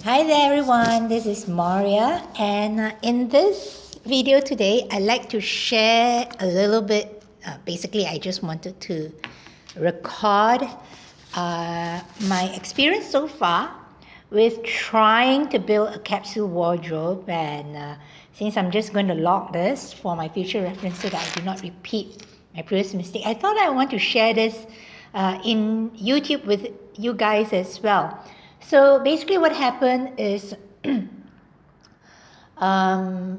Hi there everyone, this is Maria, and in this video today I'd like to share a little bit. Basically, I just wanted to record my experience so far with trying to build a capsule wardrobe, and since I'm just going to log this for my future reference so that I do not repeat my previous mistake, I thought I want to share this in YouTube with you guys as well. So basically what happened is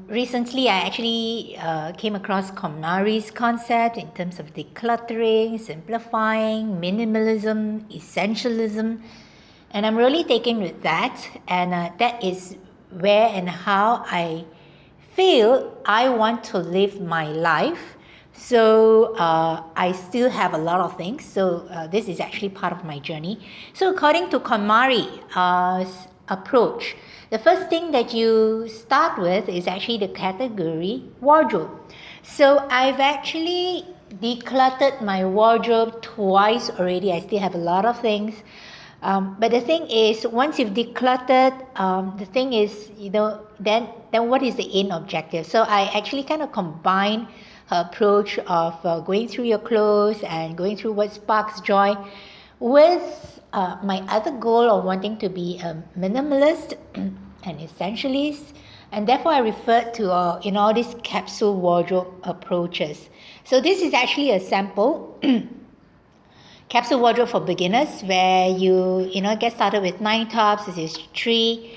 recently I actually came across KonMari's concept in terms of decluttering, simplifying, minimalism, essentialism, and I'm really taken with that, and that is where and how I feel I want to live my life. So I still have a lot of things. So this is actually part of my journey. So according to KonMari's approach, the first thing that you start with is actually the category wardrobe. So I've actually decluttered my wardrobe twice already. I still have a lot of things. But the thing is, once you've decluttered, the thing is, then what is the end objective? So I actually kind of combine her approach of going through your clothes and going through what sparks joy with my other goal of wanting to be a minimalist and essentialist, and therefore I referred to all these capsule wardrobe approaches. So this is actually a sample capsule wardrobe for beginners, where you get started with 9 tops. This is 3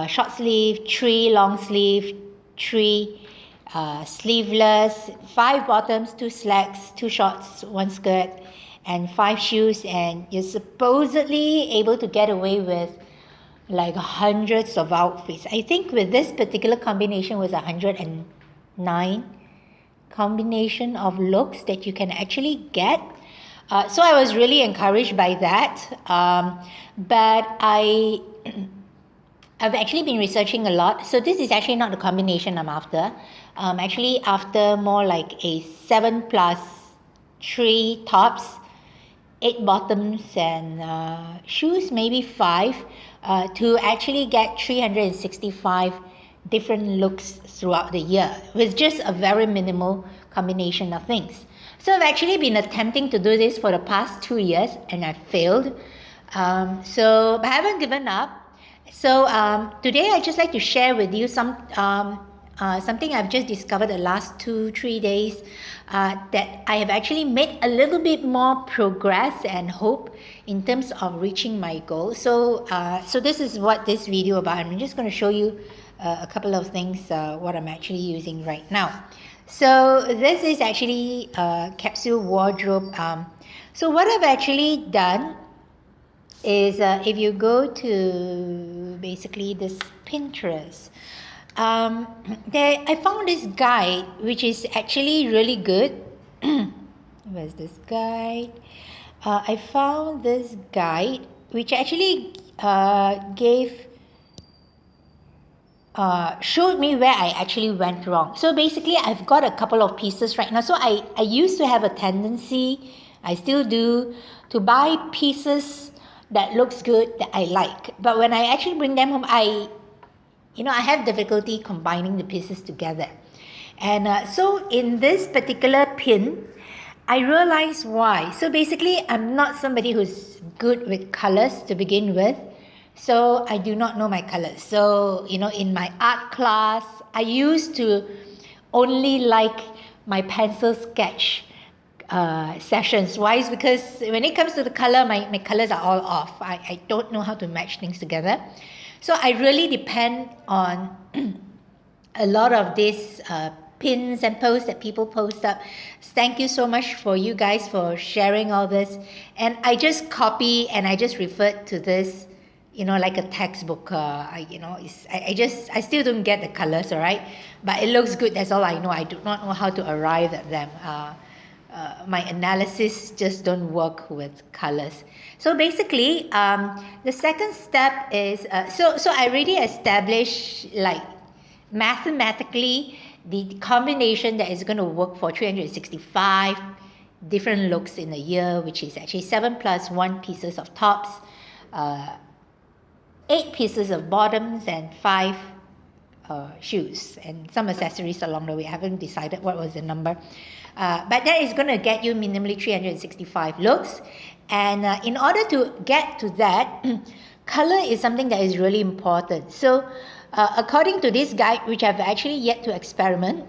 short sleeve, 3 long sleeve, 3 sleeveless, 5 bottoms, 2 slacks, 2 shorts, 1 skirt, and 5 shoes. And you're supposedly able to get away with like hundreds of outfits. I think with this particular combination was 109 combination of looks that you can actually get. So I was really encouraged by that, but I've actually been researching a lot. So this is actually not the combination I'm after. Actually after more like a 7 plus 3 tops, 8 bottoms, and shoes, maybe 5, to actually get 365 different looks throughout the year with just a very minimal combination of things. So I've actually been attempting to do this for the past 2 years, and I've failed. But I haven't given up. So today I'd just like to share with you something I've just discovered the last 2-3 days, that I have actually made a little bit more progress and hope in terms of reaching my goal. So this is what this video about. I'm just going to show you a couple of things, what I'm actually using right now. So this is actually a capsule wardrobe. So what I've actually done is, if you go to basically this Pinterest, I found this guide which is actually really good. Where's this guide? I found this guide which actually showed me where I actually went wrong. So basically I've got a couple of pieces right now. So I used to have a tendency, I still do, to buy pieces that looks good, that I like. But when I actually bring them home, I have difficulty combining the pieces together. And so in this particular pin, I realized why. So basically I'm not somebody who's good with colors to begin with. So I do not know my colors. So, in my art class, I used to only like my pencil sketch sessions. Why? Is because when it comes to the color, my colors are all off. I don't know how to match things together. So I really depend on a lot of these pins and posts that people post up. Thank you so much for you guys for sharing all this. And I just copy and I just referred to this, like a textbook. I still don't get the colors, all right? But it looks good, that's all I know. I do not know how to arrive at them. My analysis just don't work with colors. So basically, the second step is, so I already established, like, mathematically, the combination that is going to work for 365 different looks in a year, which is actually 7 plus 1 pieces of tops, 8 pieces of bottoms and 5 shoes and some accessories along the way. I haven't decided what was the number. But that is going to get you minimally 365 looks. And in order to get to that, color is something that is really important. So according to this guide, which I've actually yet to experiment,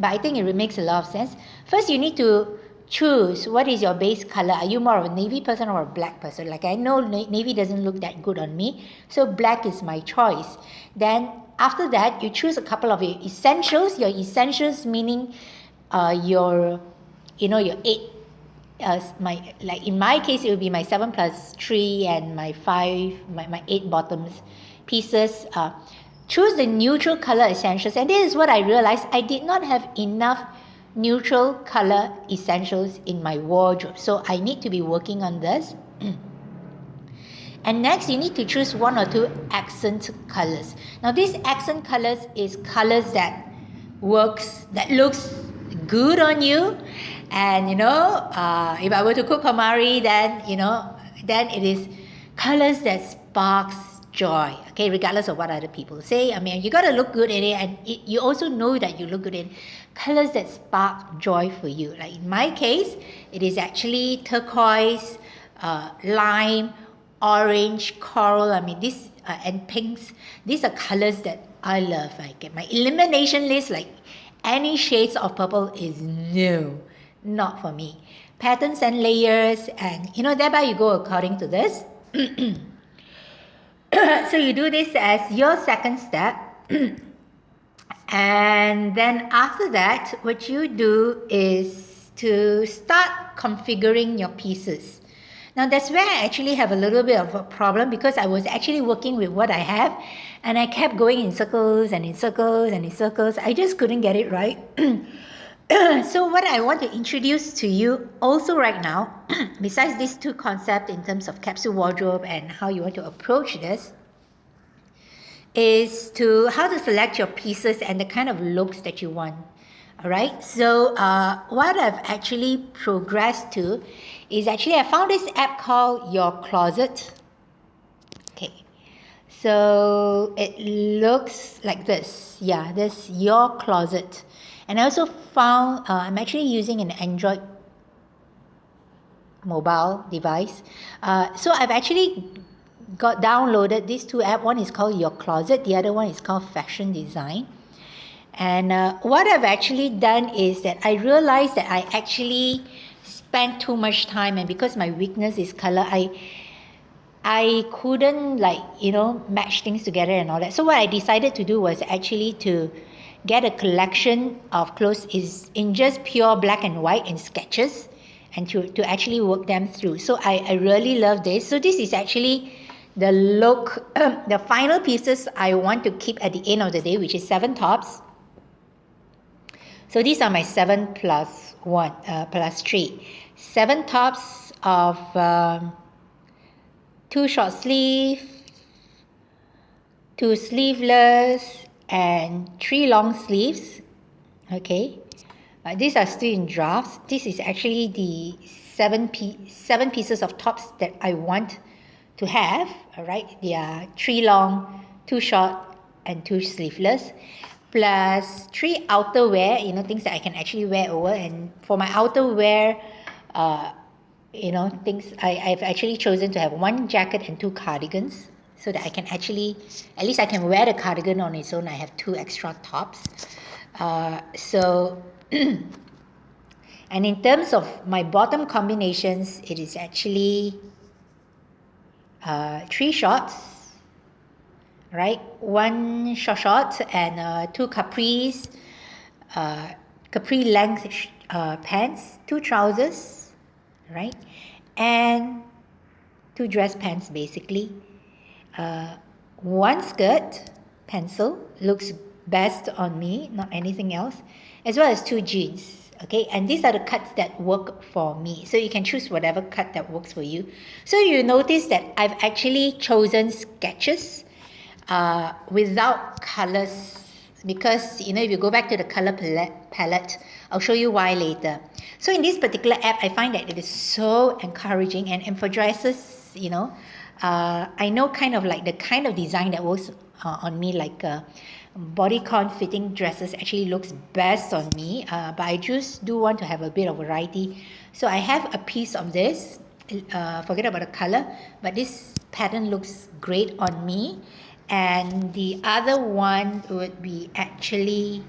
but I think it makes a lot of sense. First, you need to choose what is your base color. Are you more of a navy person or a black person? Like, I know navy doesn't look that good on me, so black is my choice. Then after that, you choose a couple of your essentials. Your essentials meaning your 8, like in my case, it would be my 7 plus 3 and my 8 bottoms pieces. Choose the neutral color essentials, and this is what I realized: I did not have enough neutral color essentials in my wardrobe, so I need to be working on this. And next, you need to choose 1 or 2 accent colors. Now, these accent colors is colors that looks good on you. And if I were to cook KonMari, then it is colors that sparks joy, okay, regardless of what other people say. I mean, you got to look good in it, and you also know that you look good in colors that spark joy for you. Like in my case, it is actually turquoise, lime, orange, coral. I mean, this and pinks. These are colors that I love. I get my elimination list, like any shades of purple is no, not for me. Patterns and layers, and thereby you go according to this. So you do this as your second step. And then after that, what you do is to start configuring your pieces. Now that's where I actually have a little bit of a problem, because I was actually working with what I have, and I kept going in circles and in circles and in circles. I just couldn't get it right. So what I want to introduce to you also right now, besides these 2 concepts in terms of capsule wardrobe and how you want to approach this, is to how to select your pieces and the kind of looks that you want. All right, so what I've actually progressed to is I found this app called Your Closet. Okay, so it looks like this. Yeah, this Your Closet. And I also found I'm actually using an Android mobile device. So I've actually got downloaded these 2 apps. One is called Your Closet, the other one is called Fashion Design. And what I've actually done is that I realized that I actually spent too much time, and because my weakness is color, I couldn't match things together and all that. So what I decided to do was actually to get a collection of clothes is in just pure black and white and sketches, and to actually work them through. So I really love this. So this is actually the look, the final pieces I want to keep at the end of the day, which is 7 tops. So these are my 7 plus 1 plus 3. 7 tops of 2 short sleeve, 2 sleeveless, and 3 long sleeves. Okay, these are still in drafts. This is actually the 7 pieces of tops that I want to have. All right, they are 3 long, 2 short, and 2 sleeveless, plus 3 outerwear, things that I can actually wear over. And for my outerwear, things, I've actually chosen to have 1 jacket and 2 cardigans, so that I can actually, at least I can wear the cardigan on its own. I have 2 extra tops. And in terms of my bottom combinations, it is actually 3 shorts, right? 1 short and 2 capris, capri length pants, 2 trousers, right? And 2 dress pants basically. 1 skirt, pencil, looks best on me, not anything else, as well as 2 jeans. Okay, and these are the cuts that work for me. So you can choose whatever cut that works for you. So you notice that I've actually chosen sketches without colors, because if you go back to the color palette, I'll show you why later. So in this particular app, I find that it is so encouraging and emphasizes I know kind of like the kind of design that works on me, like bodycon fitting dresses actually looks best on me, but I just do want to have a bit of variety. So I have a piece of this, forget about the color, but this pattern looks great on me. And the other one would be actually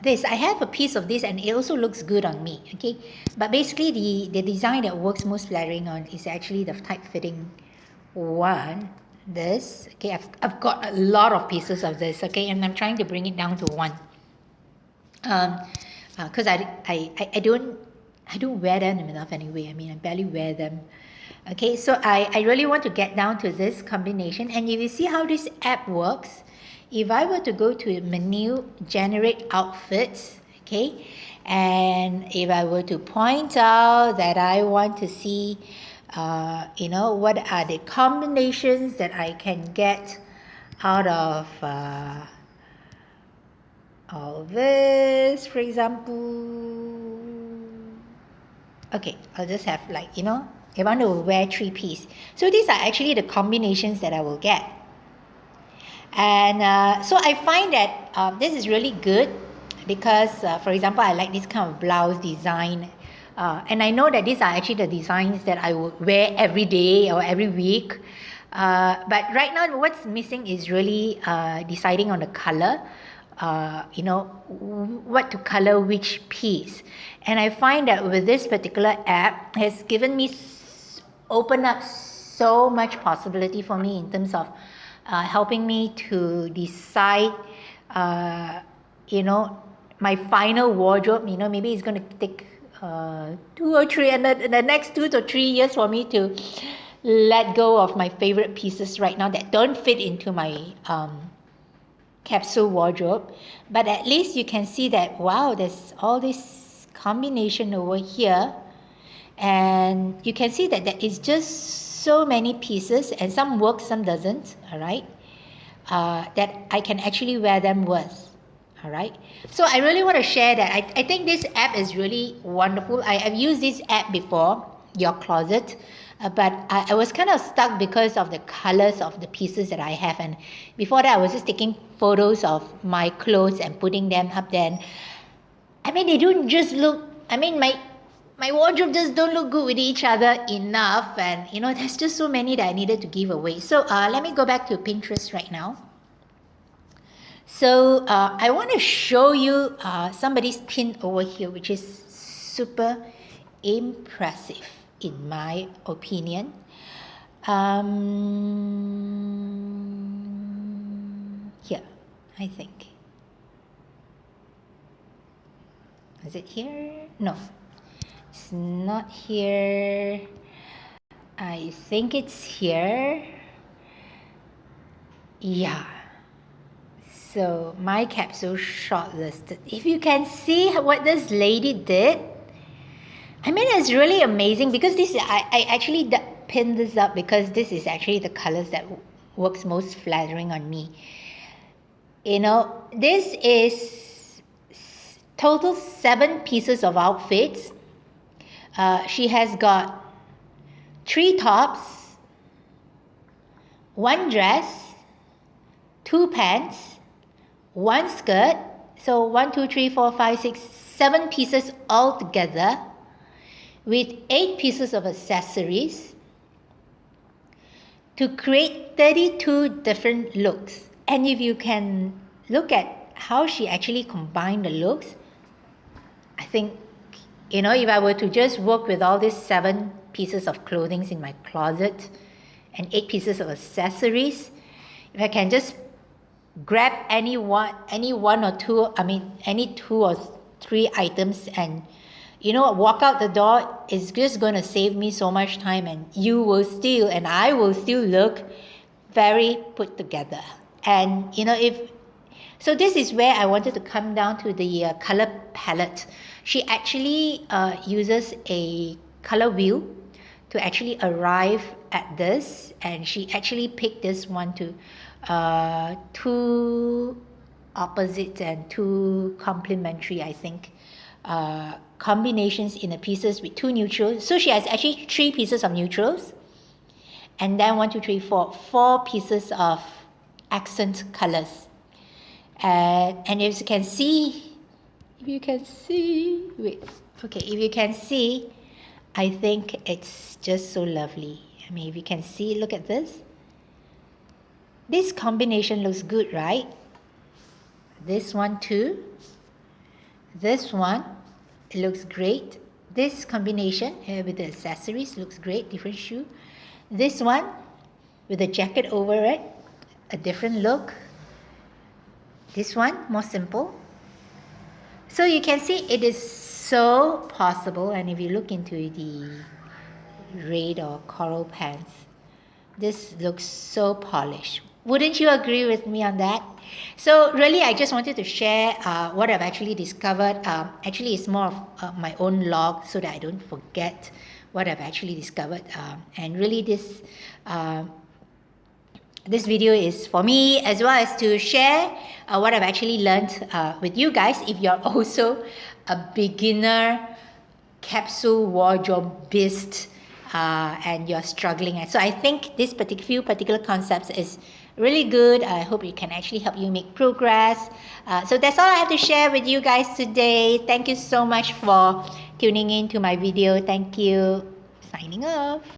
this. I have a piece of this and it also looks good on me, okay? But basically the design that works most flattering on is actually the tight fitting one, this, okay? I've got a lot of pieces of this, okay? And I'm trying to bring it down to one, because I don't wear them enough anyway. I mean, I barely wear them. Okay, so I really want to get down to this combination. And if you see how this app works, if I were to go to menu, generate outfits, okay, and if I were to point out that I want to see, what are the combinations that I can get out of all this, for example. Okay, I'll just have like, if I want to wear 3-piece. So these are actually the combinations that I will get. And so I find that this is really good because, for example, I like this kind of blouse design. And I know that these are actually the designs that I would wear every day or every week. But right now, what's missing is really deciding on the color. What to color which piece. And I find that with this particular app has given me open up so much possibility for me in terms of helping me to decide my final wardrobe. Maybe it's going to take 2 or 3 and the next 2 to 3 years for me to let go of my favorite pieces right now that don't fit into my capsule wardrobe. But at least you can see that, wow, there's all this combination over here, and you can see that there is just so many pieces, and some work, some doesn't, all right, that I can actually wear them with, all right. So I really want to share that. I think this app is really wonderful. I've used this app before, Your Closet, but I was kind of stuck because of the colors of the pieces that I have. And before that, I was just taking photos of my clothes and putting them up there. And, I mean, they don't just look, my wardrobe just don't look good with each other enough. And, there's just so many that I needed to give away. So let me go back to Pinterest right now. So I want to show you somebody's pin over here, which is super impressive in my opinion. Here, I think. Is it here? No, it's not here. I think it's here. Yeah. So my capsule shortlisted. If you can see what this lady did, it's really amazing because I actually pinned this up because this is actually the colors that works most flattering on me. This is total 7 pieces of outfits. She has got 3 tops, 1 dress, 2 pants, 1 skirt. So 1, 2, 3, 4, 5, 6, 7 pieces all together, with 8 pieces of accessories to create 32 different looks. And if you can look at how she actually combined the looks, I think, if I were to just work with all these 7 pieces of clothing in my closet and 8 pieces of accessories, if I can just grab any one or two, any 2 or 3 items and walk out the door, is just going to save me so much time, and I will still look very put together. And so this is where I wanted to come down to the color palette. She actually uses a color wheel to actually arrive at this, and she actually picked this one to 2 opposites and 2 complementary, I think, combinations in the pieces with 2 neutrals. So she has actually 3 pieces of neutrals and then 1, 2, 3, 4, 4 pieces of accent colors. And if you can see, wait, okay, if you can see, I think it's just so lovely. I mean, if you can see, look at this. This combination looks good, right? This one too. This one, it looks great. This combination here with the accessories looks great, different shoe. This one with the jacket over it, a different look. This one, more simple. So you can see it is so possible, and if you look into the red or coral pants, this looks so polished. Wouldn't you agree with me on that? So really, I just wanted to share what I've actually discovered. Actually, it's more of my own log so that I don't forget what I've actually discovered. And really, this video is for me as well as to share what I've actually learned with you guys. If you're also a beginner capsule wardrobeist and you're struggling, and so I think this few particular concepts is really good. I hope it can actually help you make progress. So that's all I have to share with you guys today. Thank you so much for tuning in to my video. Thank you. Signing off.